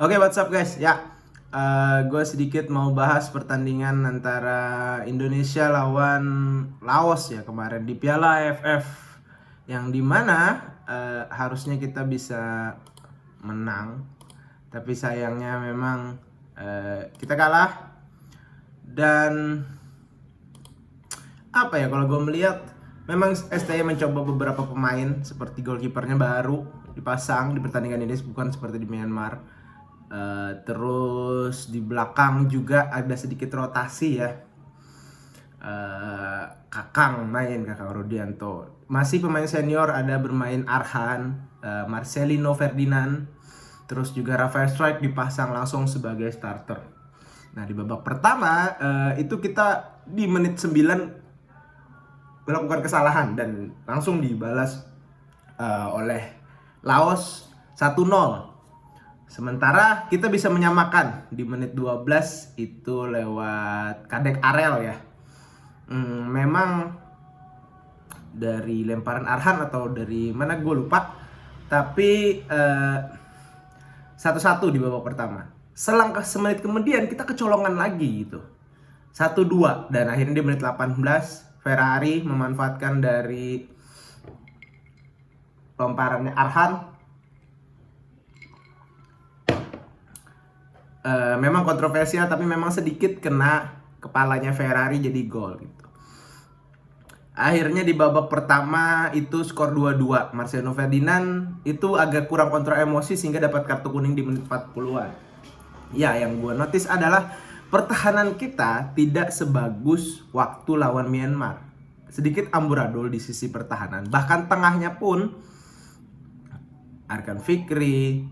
Oke, what's up guys? Gue sedikit mau bahas pertandingan antara Indonesia lawan Laos ya kemarin di Piala AFF, yang dimana harusnya kita bisa menang, tapi sayangnya memang kita kalah. Dan apa ya, kalau gue melihat memang STY mencoba beberapa pemain, seperti goalkeepernya baru dipasang di pertandingan ini, bukan seperti di Myanmar. Terus di belakang juga ada sedikit rotasi ya. Kakang Rudianto, masih pemain senior, ada bermain Arhan, Marcelino Ferdinand, terus juga Rafael Strike dipasang langsung sebagai starter. Nah, di babak pertama itu kita di menit 9 melakukan kesalahan dan langsung dibalas oleh Laos 1-0. Sementara kita bisa menyamakan di menit 12 itu lewat Kadek Arel ya. Memang dari lemparan Arhan atau dari mana gue lupa. Tapi 1-1 di babak pertama. Selang semenit kemudian kita kecolongan lagi gitu. 1-2 dan akhirnya di menit 18 Ferrari memanfaatkan dari lemparannya Arhan. Memang kontroversial, tapi memang sedikit kena kepalanya Ferrari jadi gol gitu. Akhirnya di babak pertama itu skor 2-2. Marcelino Ferdinand itu agak kurang kontrol emosi sehingga dapat kartu kuning di menit 40-an. Ya, yang gue notice adalah pertahanan kita tidak sebagus waktu lawan Myanmar. Sedikit amburadul di sisi pertahanan. Bahkan tengahnya pun Arkan Fikri,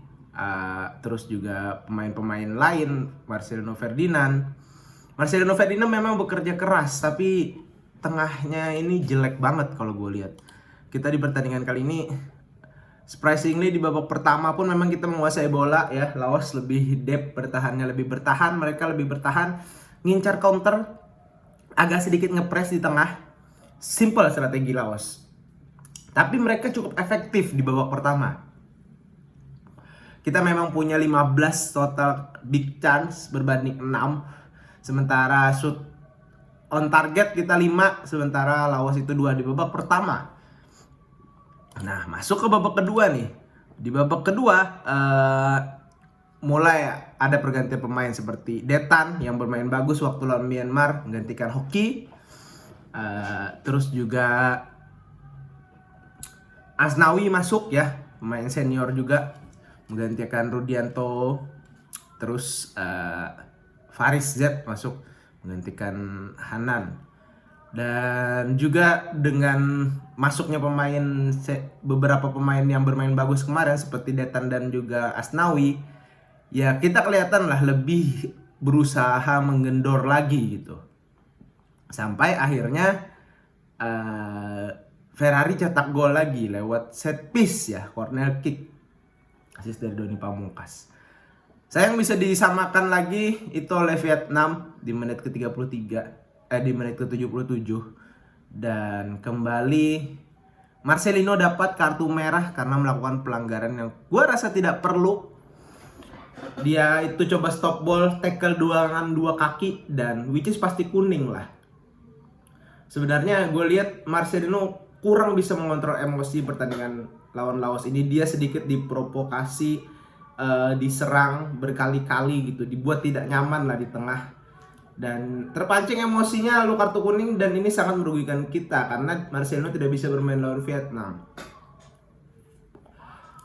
terus juga pemain-pemain lain, Marcelino Ferdinand memang bekerja keras, tapi tengahnya ini jelek banget kalau gue lihat. Kita di pertandingan kali ini surprisingly di babak pertama pun memang kita menguasai bola ya. Laos lebih depth bertahannya, lebih bertahan, mereka lebih bertahan, ngincar counter, agak sedikit ngepres di tengah. Simple strategi Laos, tapi mereka cukup efektif di babak pertama. Kita memang punya 15 total big chance berbanding 6. Sementara shoot on target kita 5, sementara Laos itu 2 di babak pertama. Nah, masuk ke babak kedua nih. Di babak kedua mulai ada pergantian pemain seperti Detan yang bermain bagus waktu lawan Myanmar menggantikan Hoki. Terus juga Asnawi masuk ya, pemain senior juga menggantikan Rudianto. Terus Faris Z masuk menggantikan Hanan. Dan juga dengan masuknya beberapa pemain yang bermain bagus kemarin seperti Detan dan juga Asnawi, ya kita kelihatan lah lebih berusaha menggendor lagi gitu. Sampai akhirnya Ferrari cetak gol lagi lewat set piece ya, corner kick, asis dari Doni Pamungkas. Sayang bisa disamakan lagi itu oleh Vietnam di menit ke-33, di menit ke-77. Dan kembali Marcelino dapat kartu merah karena melakukan pelanggaran yang gue rasa tidak perlu. Dia itu coba stop ball, tackle dengan 2 kaki, dan which is pasti kuning lah. Sebenarnya gue lihat Marcelino kurang bisa mengontrol emosi pertandingan lawan Laos ini. Dia sedikit diprovokasi, diserang berkali-kali gitu, dibuat tidak nyaman lah di tengah, dan terpancing emosinya lalu kartu kuning. Dan ini sangat merugikan kita karena Marcelino tidak bisa bermain lawan Vietnam.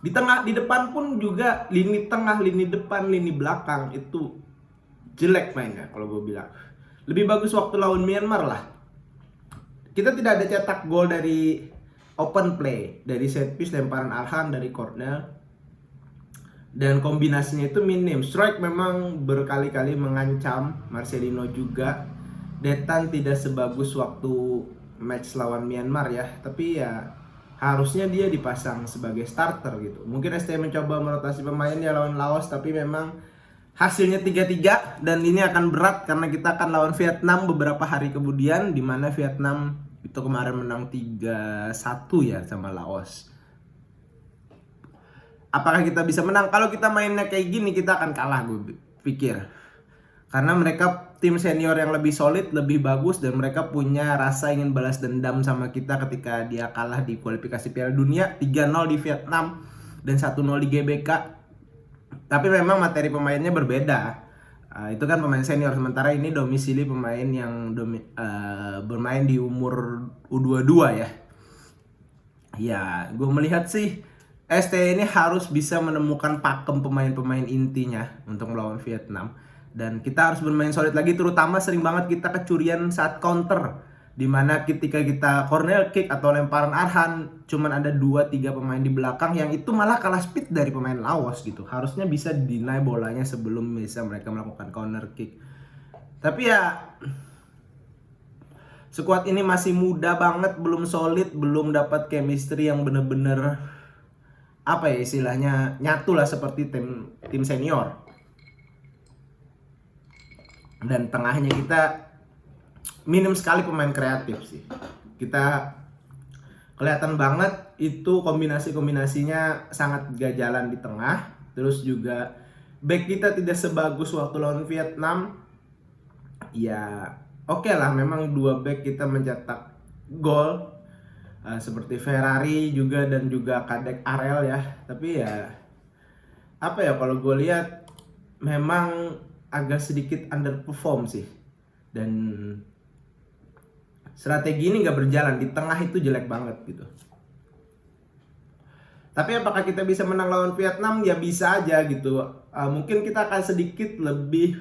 Di tengah, di depan pun juga lini tengah, lini depan, lini belakang itu jelek mainnya kalau gue bilang. Lebih bagus waktu lawan Myanmar lah. Kita tidak ada cetak gol dari open play, dari set piece, lemparan Arhan, dari corner, dan kombinasinya itu minim. Strike memang berkali-kali mengancam Marcelino juga. Detan tidak sebagus waktu match lawan Myanmar ya, tapi ya harusnya dia dipasang sebagai starter gitu. Mungkin ST mencoba merotasi pemain ya lawan Laos, tapi memang hasilnya 3-3 dan ini akan berat karena kita akan lawan Vietnam beberapa hari kemudian, di mana Vietnam itu kemarin menang 3-1 ya sama Laos. apakah kita bisa menang? Kalau kita mainnya kayak gini kita akan kalah, gue pikir. Karena mereka tim senior yang lebih solid, lebih bagus, dan mereka punya rasa ingin balas dendam sama kita ketika dia kalah di kualifikasi Piala Dunia 3-0 di Vietnam dan 1-0 di GBK. Tapi memang materi pemainnya berbeda. Itu kan pemain senior, sementara ini domisili pemain yang bermain di umur U22 ya. Ya, gue melihat sih ST ini harus bisa menemukan pakem pemain-pemain intinya untuk melawan Vietnam. Dan kita harus bermain solid lagi, terutama sering banget kita kecurian saat counter. Dimana ketika kita corner kick atau lemparan Arhan, cuman ada 2-3 pemain di belakang yang itu malah kalah speed dari pemain Laos gitu. Harusnya bisa deny bolanya sebelum bisa mereka melakukan corner kick. Tapi ya, skuad ini masih muda banget, belum solid, belum dapat chemistry yang bener-bener apa ya istilahnya nyatu lah seperti tim senior. Dan tengahnya kita minim sekali pemain kreatif sih. Kita kelihatan banget itu kombinasinya sangat gak jalan di tengah. Terus juga back kita tidak sebagus waktu lawan Vietnam. Ya oke lah, memang 2 back kita mencetak gol seperti Ferrari juga dan juga Kadek Arel ya. Tapi ya apa ya, kalau gue lihat memang agak sedikit underperform sih. Dan strategi ini gak berjalan, di tengah itu jelek banget gitu. Tapi apakah kita bisa menang lawan Vietnam? Ya bisa aja gitu. Mungkin kita akan sedikit lebih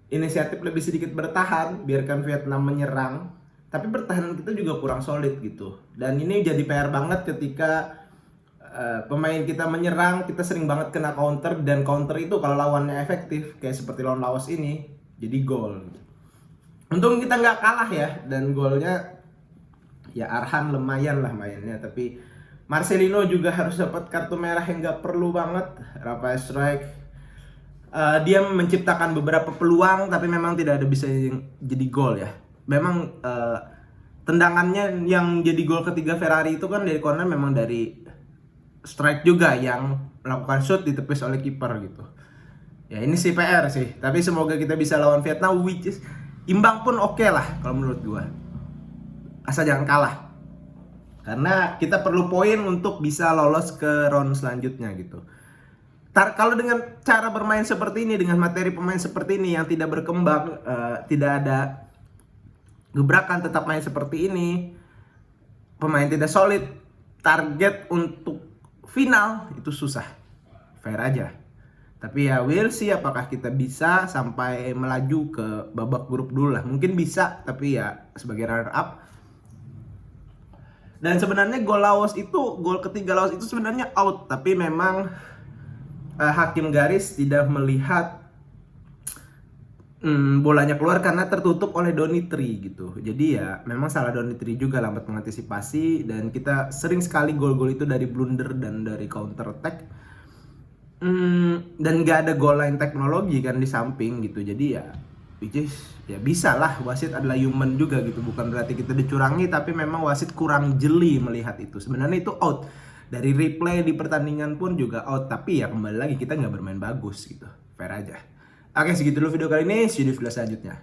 inisiatif, lebih sedikit bertahan, biarkan Vietnam menyerang. Tapi pertahanan kita juga kurang solid gitu. Dan ini jadi PR banget ketika pemain kita menyerang, kita sering banget kena counter. Dan counter itu kalau lawannya efektif, kayak seperti lawan Laos ini, jadi gol. Untung kita nggak kalah ya, dan golnya ya Arhan lumayan lah mainnya. Tapi Marcelino juga harus dapat kartu merah yang nggak perlu banget. Rafael Strike, dia menciptakan beberapa peluang, tapi memang tidak ada bisa jadi gol ya. Memang tendangannya yang jadi gol ketiga Ferrari itu kan dari corner, memang dari Strike juga yang melakukan shoot ditepis oleh kiper gitu. Ya ini sih PR sih. Tapi semoga kita bisa lawan Vietnam, which is imbang pun oke lah kalau menurut gua. Asal jangan kalah. Karena kita perlu poin untuk bisa lolos ke round selanjutnya gitu. Kalau dengan cara bermain seperti ini, dengan materi pemain seperti ini yang tidak berkembang, tidak ada gebrakan, tetap main seperti ini, pemain tidak solid, target untuk final itu susah, fair aja. Tapi ya we'll see apakah kita bisa sampai melaju ke babak grup dulu lah. Mungkin bisa, tapi ya sebagai runner up. Dan sebenarnya gol ketiga Laos itu sebenarnya out, tapi memang hakim garis tidak melihat bolanya keluar karena tertutup oleh Donitri gitu. Jadi ya memang salah Donitri juga, lambat mengantisipasi, dan kita sering sekali gol-gol itu dari blunder dan dari counter attack. Dan gak ada goal line teknologi kan di samping gitu. Jadi ya which is ya bisa lah, wasit adalah human juga gitu. Bukan berarti kita dicurangi, tapi memang wasit kurang jeli melihat itu. Sebenarnya itu out. Dari replay di pertandingan pun juga out. Tapi ya kembali lagi kita gak bermain bagus gitu. Fair aja. Oke, segitu dulu video kali ini. See you di video selanjutnya.